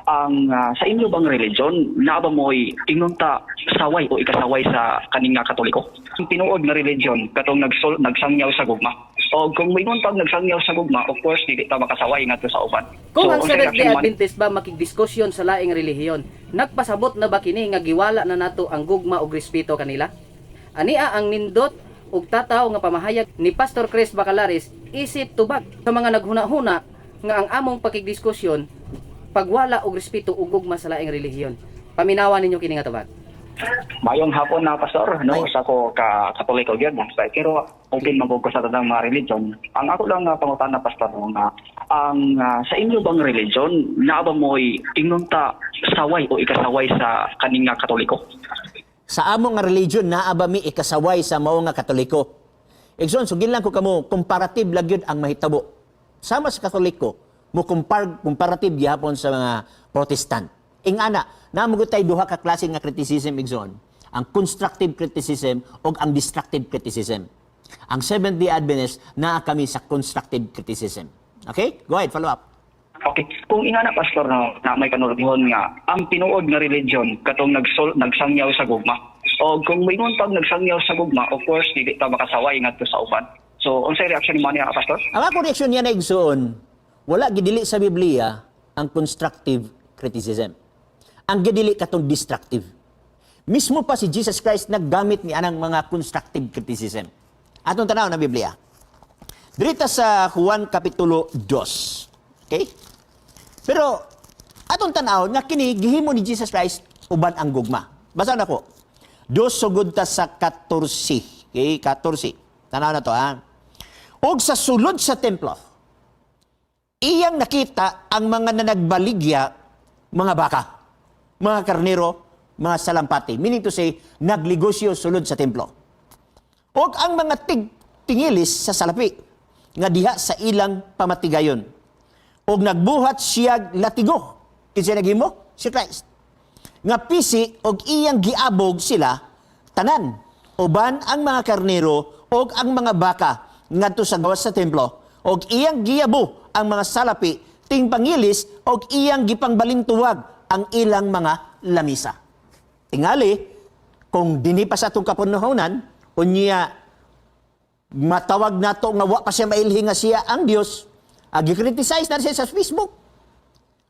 sa inyo bang religion, na ba mo'y ingunta saway o ikasaway sa kaning nga Katoliko? Ang tinuod nga religion, katong nagsangyaw sa gugma. O kung may nguntag nagsangyaw sa gugma, of course, hindi ta makasaway nga to sa uban. Kung ang unsa Seventh-day reaction man- Adventist ba makigdiskusyon sa laing relihiyon, nagpasabot na ba kini nga giwala na nato ang gugma ug respeto kanila? Ania ang nindot ug tataw nga pamahayag ni Pastor Chris Bacalaris isip tubag sa mga naghuna-huna nga ang among pakigdiskusyon pagwala og respeto ug gugma sa laing relihiyon. Paminawan ninyo kini nga tubag. Mayong hapon na pastor, no, sa ko ka Katoliko gyud, pero open magug ko sa tanang mga religion. Ang ako lang pangutana pastor nga sa inyo bang religion, na ba mo'y ingunta saway o ikasaway sa kaning nga Katoliko? Sa among nga religion naa ba mi ikasaway sa mao nga Katoliko. Igsoon sugin lang ko kamo comparative lang gyud ang mahitabo. Sama sa Katoliko mo comparative gihapon sa mga Protestant. Ingana namugot tay duha ka klase nga criticism igsoon. Ang constructive criticism ug ang destructive criticism. Ang Seventh-day Adventist naa kami sa constructive criticism. Okay? Go ahead, follow up. Okay. Kung ingana pastor na may kanulungon nga ang tinuod nga religion katong nagsangyaw sa gugma. O kung may nguntag nagsangyaw sa gugma, of course, hindi ta makasaway ngadto sa uban. So, unsay reaction mo niya pastor? Ang ako reaksyon niya na igsoon, wala gidili sa Biblia ang constructive criticism. Ang gidili katong destructive. Mismo pa si Jesus Christ naggamit ni anang mga constructive criticism. Atong tanaw na Biblia. Dirita sa Juan Kapitulo 2. Okay? Pero atong tanaw nga kini gihimo ni Jesus Christ uban ang gugma. Basa na ko. 2 sugod ta sa 14. Okay? 14. Tanaw na to ha. Og sa sulod sa templo, iyang nakita ang mga nanagbaligya, mga baka, mga karnero, mga salampati. Meaning to say, nagligosyo sulod sa templo. Og ang mga tingilis sa salapi, nga diha sa ilang pamatigayon. Og nagbuhat siya latigo. Kinsa naghimo? Si Christ. Nga pisi og iyang giabog sila, tanan. Uban ang mga karnero og ang mga baka ngadto sa gawas sa templo. Og iyang giabo ang mga salapi, ting pangilis og iyang gipangbalintuwag ang ilang mga lamisa. Tingali, kung dini pa sa itong kapunahonan, unya matawag nato nga wa pa siya mailhi nga siya ang Dios, gi-criticize na siya sa Facebook.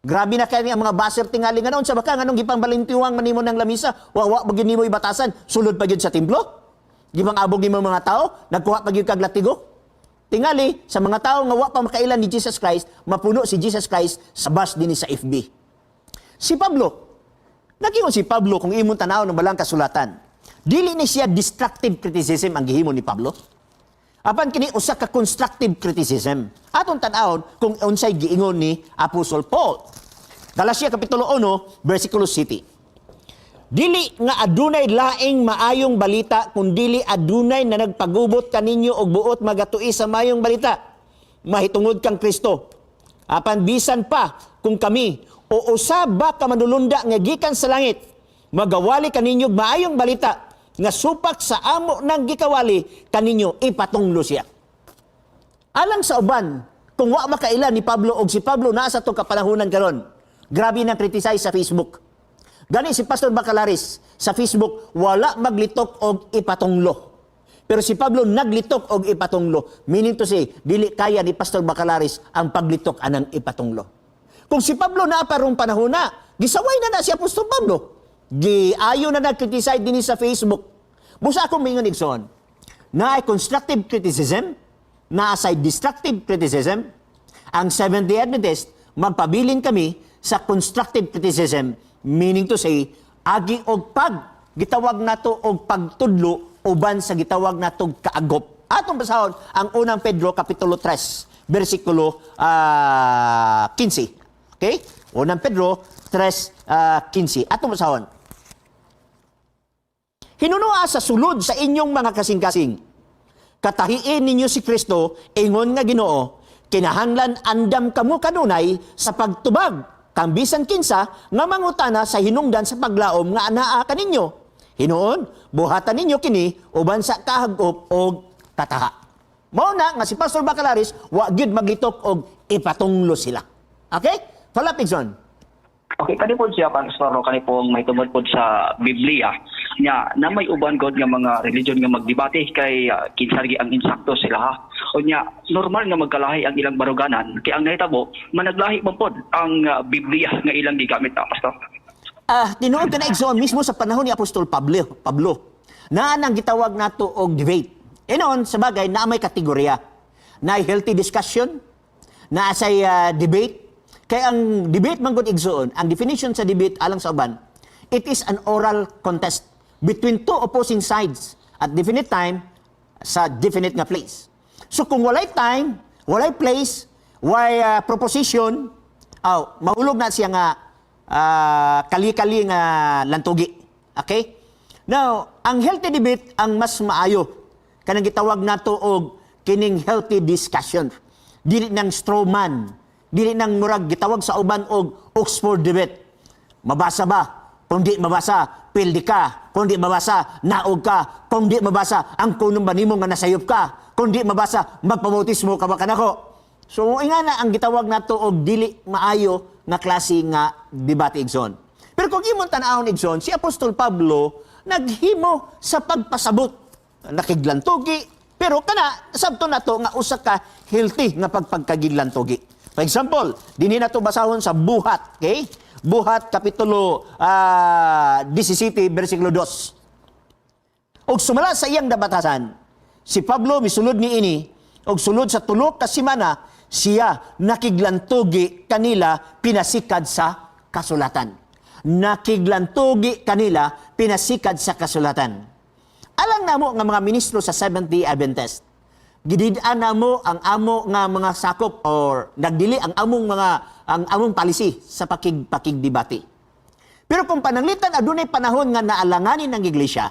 Grabe na kaya ang mga baser tingali nga noon sa baka nganong gipangbalintuwang manimo ng lamisa, wa bagin nimo ibatasan, sulod pa gyud sa templo. Gipangabog nimo mga tao, nagkuha pa gyud kag latigo. Tingali, sa mga tao nga wa pa makailan ni Jesus Christ, mapuno si Jesus Christ sa bus din sa FB. Si Pablo, nagingon si Pablo kung imong tanaw ng balang kasulatan, dili ni siya destructive criticism ang gihimo ni Pablo. Apan kini usa ka constructive criticism. Atong tan-awon kung unsay giingon ni Apostol Paul. Galacia Kapitulo 1, versikulo 7. Dili nga adunay laing maayong balita kung dili adunay na nagpagubot kaninyo og buot magatui sa mayong balita. Mahitungod kang Kristo. Apan bisan pa kung kami o usa ba ka manulunda nga gikan sa langit, magawali kaninyo maayong balita nga supak sa amo ng gikawali kaninyo ipatunglo siya. Alang sa uban, kung wa makailan ni Pablo og si Pablo naa sa tong kapanahunan karon, grabe nang criticize sa Facebook. Gani si Pastor Bacalaris sa Facebook, wala maglitok og ipatunglo. Pero si Pablo naglitok og ipatunglo. Meaning to say, dili kaya ni Pastor Bacalaris ang paglitok anang ipatunglo. Kung si Pablo na parong panahon na, gisaway na si Apostol Pablo. Ayaw na nag-criticize din sa Facebook. Busa akong mingon igsoon, na ay constructive criticism, na aside destructive criticism, ang Seventh-day Adventist, magpabilin kami sa constructive criticism. Meaning to say, agi og gitawag nato og pagtudlo uban sa gitawag natong kaagop. Atong basahon ang unang Pedro Kapitulo 3, versikulo 15. Okay? Unang Pedro 3:15. Atong basahon. Hinunua sa sulod sa inyong mga kasing-kasing. Katahiin ninyo si Kristo, ingon nga Ginoo, kinahanglan andam kamo kanunay sa pagtubag kang bisan kinsa nga mangutana sa hinungdan sa paglaom nga anaa kaninyo. Hinuon, buhatan ninyo kini uban sa kahagop og kataha. Mao na nga si Pastor Bacalaris wa gyud maglitok og ipatunglo sila. Okay? Falapigson. Okay, kani po siya pastor no, kani po may tungod po sa Biblia nya na may uban god nga mga religion nga magdebate kay kinsargi ang insakto sila ha. O nya normal nga magkalahi ang ilang baruganan kay ang nahitabo managlahi man pod ang Biblia nga ilang gigamit na pastor. Tinuod ka na igsoon mismo sa panahon ni Apostol Pablo. Naa nang gitawag nato og debate. Inon sa bagay na may kategorya. Na healthy discussion, na say debate. Kaya ang debate man gud igsoon, ang definition sa debate alang sa uban, it is an oral contest between two opposing sides at definite time sa definite nga place. So kung walay time, walay place, walay proposition, mahulog na siya nga kali-kali nga lantugi. Okay? Now, ang healthy debate ang mas maayo. Kanang gitawag nato og kining healthy discussion. Dili nang straw man. Dili nang murag gitawag sa uban og Oxford debate. Mabasa ba? Kung di mabasa, pildi ka. Kung di mabasa, naog ka. Kung di mabasa, ang kunong ba nimo nga nasayop ka. Kung di mabasa, magpamautismo ka ba kanako. So, ingana ang gitawag nato og dili maayo nga klase nga debate igsoon. Pero kung imong tan-awon igsoon, si Apostol Pablo naghimo sa pagpasabot. Nakiglantugi, pero kana sabto nato nga usa ka healthy nga pagpagkagiglantugi. For example, dinhi nato basahon sa Buhat, okay? Buhat kapitulo 17 bersikulo 2. Og sumala sa iyang nabatasan, si Pablo misulod ni ini og sulod sa tulo ka semana siya nakiglantugi kanila pinasikad sa kasulatan. Nakiglantugi kanila pinasikad sa kasulatan. Alang namo nga mga ministro sa Seventh-day Adventist, gididaan namo ang amo nga mga sakop or nagdili ang among policy sa pakigdebate. Pero kung pananglitan adunay panahon nga naalanganin ng iglesia,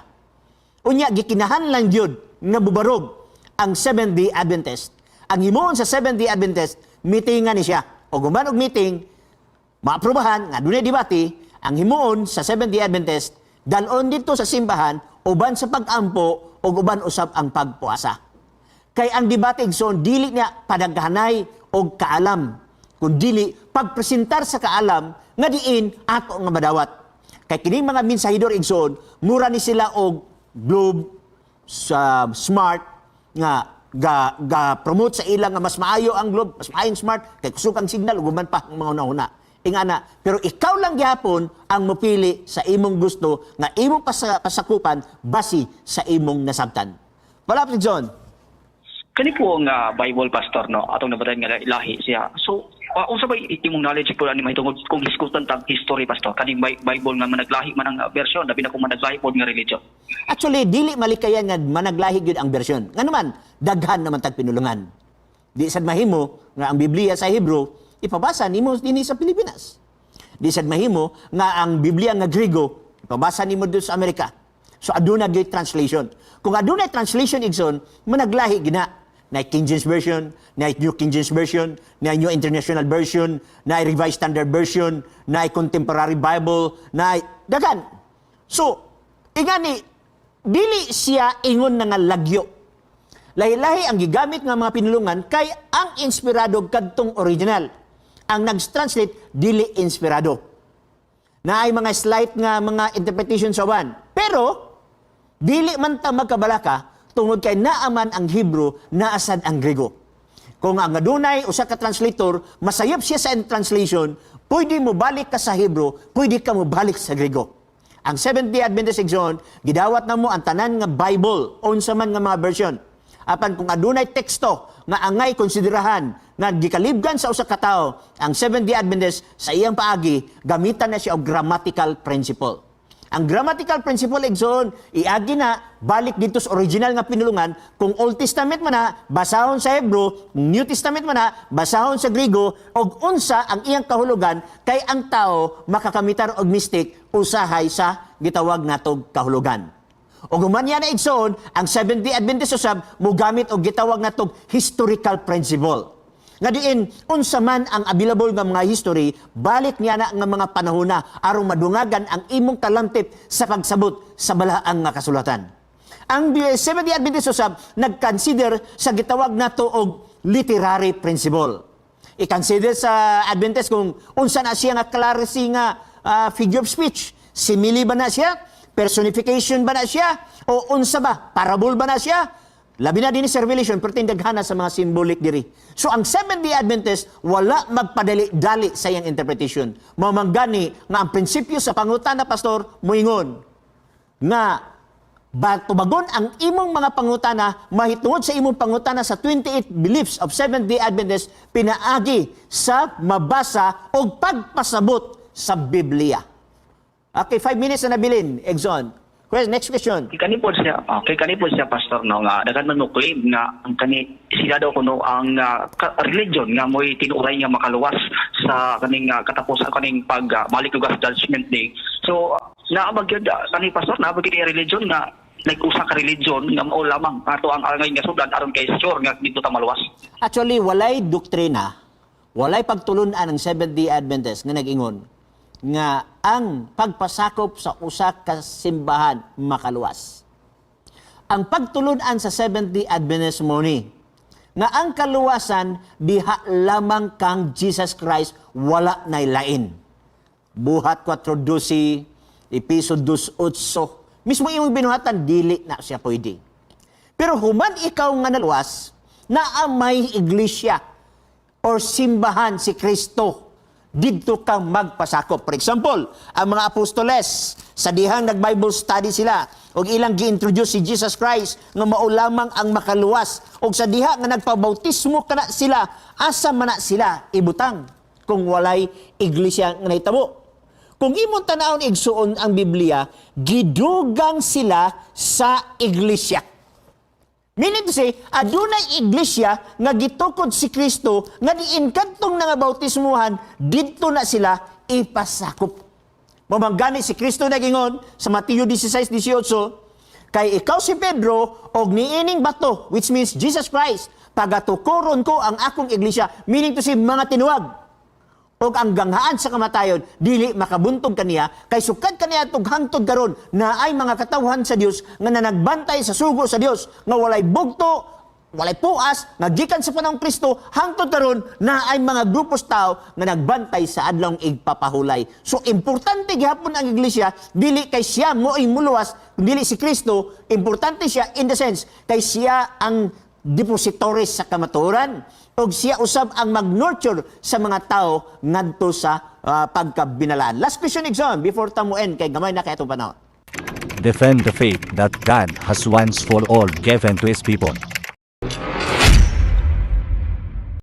unya gikinahanglan gyud nga bubarog ang Seventh-day Adventist. Ang himuon sa Seventh-day Adventist, meetingan ni siya. O guman og meeting, maaprobahan nga adunay debate, ang himuon sa Seventh-day Adventist dalon dito sa simbahan uban sa pag-ampo o uban usab ang pagpuasa. Kay ang debate igsoon dili niya padaghanay og kaalam, kun dili pagpresentar sa kaalam nga diin ato nga madawat. Kay kining mga mensahidor igsoon mura ni sila og globe sa smart nga ga promote sa ilang nga mas maayo ang globe, mas maayo ang smart kay kusog ang signal guman pa ang mga una-una. Ingana, pero ikaw lang gihapon ang mopili sa imong gusto nga imong pasakupan base sa imong nasabtan. Wala pa John. Kani po ang Bible pastor no atong nabatayan nga ilahi siya. So unsa bay imong knowledge po ani mahitungod kung diskutan tag history pastor kaning Bible nga managlahi man ang version labi na kung managlahi pod nga religion. Actually dili malikayan nga managlahi gyud ang version. Nganuman daghan naman tag pinulungan. Di sad mahimo nga ang Biblia sa Hebrew ipabasa nimo dinhi sa Pilipinas. Di sad mahimo nga ang Biblia nga Griego ipabasa nimo dito sa Amerika. So aduna gyud translation. Kung aduna translation igsoon managlahi gina. Na King James Version, na New King James Version, na New International Version, na Revised Standard Version, na Contemporary Bible, na dagan. So, ingani, dili siya ingon na nga lagyo. Lahi-lahi ang gigamit nga mga pinulungan kay ang inspirado kadtong original. Ang nag-translate, dili inspirado. Na ay mga slight nga mga interpretation sa uban. Pero, dili man ta magkabalaka, tungod kay naaman ang Hebrew, naasad ang Grego. Kung ang adunay usa ka translator, masayop siya sa translation, pwede mo balik ka sa Hebrew, pwede ka mo balik sa Grego. Ang Seventh-day Adventist Zone, gidawat na mo ang tanan nga Bible, unsa man nga mga version. Apan kung adunay teksto nga angay konsiderahan nga gikalibgan sa usa ka tawo, ang Seventh-day Adventist sa iyang paagi gamitan na siya og grammatical principle. Ang grammatical principle igsoon iagi na balik dito sa original nga pinulungan kung Old Testament man na basahon sa Hebrew, New Testament man na basahon sa Griego og unsa ang iyang kahulugan kay ang tao makakamitar og mistake usahay sa gitawag natog kahulugan. Og human yan na igsoon ang Seventh-day Adventist usab mo gamit og gitawag natog historical principle. Nga diin, unsa man ang available nga mga history, balik niya na nga mga panahona aron madungagan ang imong kalantip sa pagsabot sa balaang nga kasulatan. Ang Seventh-day Adventist usab nag-consider sa gitawag nato og literary principle. I-consider sa Adventist kung unsa na siya nga clarity nga figure of speech. Simile ba na siya? Personification ba na siya? O unsa ba? Parable ba na siya? Labi na din sa Revelation, pero tindaghana sa mga symbolic diri. So ang Seventh-day Adventist, wala magpadali-dali sa iyang interpretation. Mamanggani nga ang prinsipyo sa pangutana, Pastor, moingon nga tubagon ang imong mga pangutana, mahitungod sa imong pangutana sa 28 beliefs of Seventh-day Adventist, pinaagi sa mabasa o pagpasabot sa Biblia. Okay, 5 minutes na nabilin, Exxon. Next question. Kay kanipod siya pastor no nga daghan man mo claim nga ang sila daw kuno ang religion nga mo'y tinuray nga makaluwas sa kaning katapusan kaning pagbalik lugar sa judgment day. So naabag yun kani pastor naabag yung religion nga like usa ka religion nga mao lamang ato ang angay nga sudan aron kay sure nga dito ta maluwas. Actually, walay doktrina, walay pagtulunan ng Seventh-day Adventist nga nag-ingon nga ang pagpasakop sa usa ka simbahan makaluwas. Ang pagtulunan sa Seventh-day Adventist mo ni nga ang kaluwasan diha lamang kang Jesus Christ, wala nay lain. Buhat 4:12, Episod 2:8, mismo imong binuhatan dili na siya pwede. Pero human ikaw nga naluwas, na may iglesia or simbahan si Kristo, dito kang magpasakop. For example, ang mga apostoles, sa dihang nag-Bible study sila, o ilang gi-introduce si Jesus Christ, nga mao lamang ang makaluwas, o sa diha nga nagpabautismo kana sila, asa man na sila ibutang, kung walay iglesia nga nahitabo. Kung imong tanawon igsuon ang Biblia, gidugang sila sa iglesia. Meaning to say, adunay iglesia nga gitukod si Kristo nga diinkantong nga bautismuhan, dito na sila ipasakop. Mamanggani si Kristo nagingon sa Mateo 16:18, kay ikaw si Pedro og niining bato, which means Jesus Christ, pagatukoron ko ang akong iglesia, meaning to say mga tinuwag. O ang ganghaan sa kamatayon, dili makabuntog kaniya, kay sukad kaniya itong hangtod karon na ay mga katawhan sa Dios nga nagbantay sa sugo sa Dios, nga walay bugto, walay puas, nga gikan sa panahong Kristo, hangtod karon na ay mga grupos tao nga nagbantay sa adlong igpapahulay. So importante gihapon ang iglesia, dili kay siya mo'y muluwas, dili si Kristo, importante siya in the sense kay siya ang depositories sa kamatuoran, o siya usab ang mag-nurture sa mga tao ngadto sa pagkabinalaan. Last question, exam, before tamuin, kay gamay na kay itong panahon. Defend the faith that God has once for all given to His people.